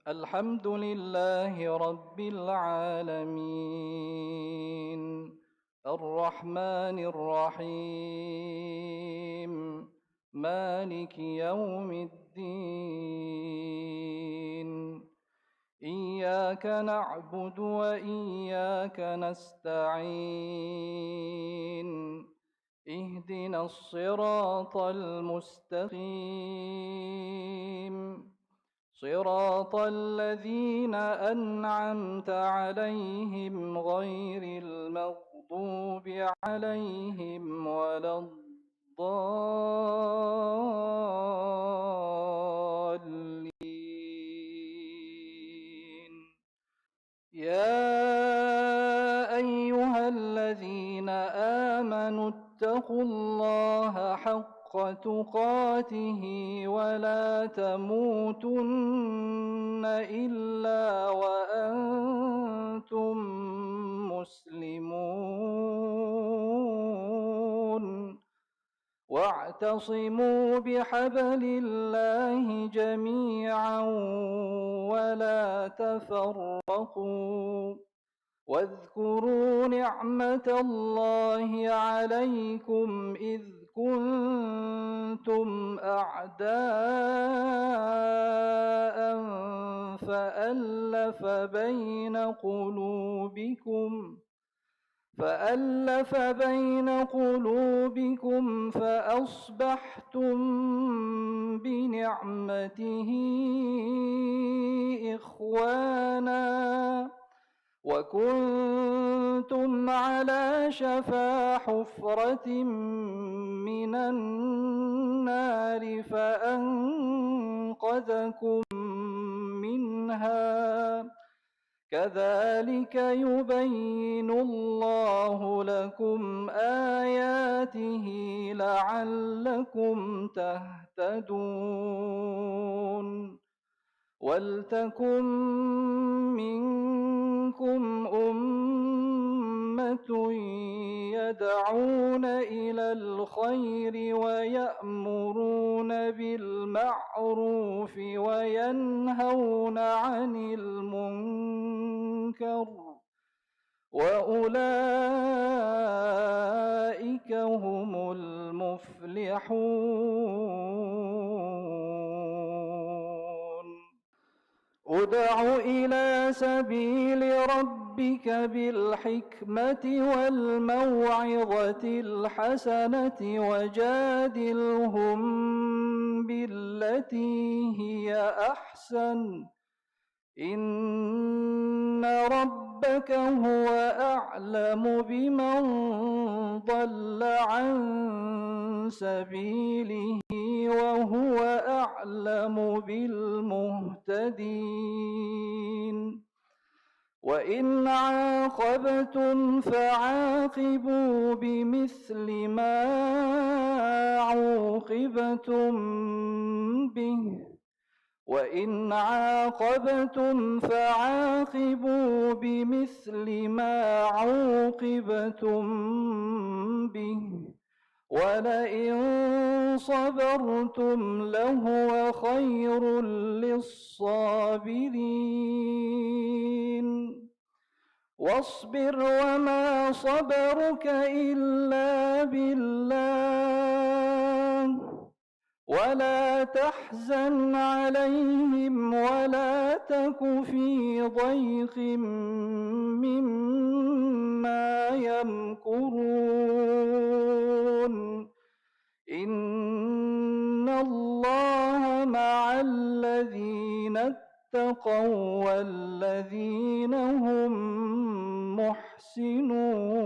الحمد لله رب العالمين الرحمن الرحيم مالك يوم الدين إياك نعبد وإياك نستعين اهدنا الصراط المستقيم صراط الذين أنعمت عليهم غير المغضوب عليهم ولا الضالين. يا أيها الذين آمنوا اتقوا الله حق تقاته ولا تموتن إلا وأنتم مسلمون واعتصموا بحبل الله جميعا ولا تفرقوا واذكروا نعمة الله عليكم إذ كنتم أعداء فألف بين قلوبكم فأصبحتم بنعمته إخوانا وكنتم على شفا حفرة من النار فأنقذكم منها كذلك يبين الله لكم آياته لعلكم تهتدون ولتكن منكم أمة يدعون إلى الخير ويأمرون بالمعروف وينهون عن المنكر وأولئك هم المفلحون. ادع إلى سبيل ربك بالحكمة والموعظة الحسنة وجادلهم بالتي هي أحسن إن ربك هو أعلم بمن ضل عن سبيله وهو أعلم بالمهتدين. وإن عاقبتم فعاقبوا بمثل ما عوقبتم به وإن عاقبتم فعاقبوا بمثل ما عوقبتم به ولئن صبرتم لهو خير للصابرين. واصبر وما صبرك إلا بالله ولا تحزن عليهم ولا تك في ضيق مما يمكرون إن الله مع الذين اتقوا والذين هم محسنون.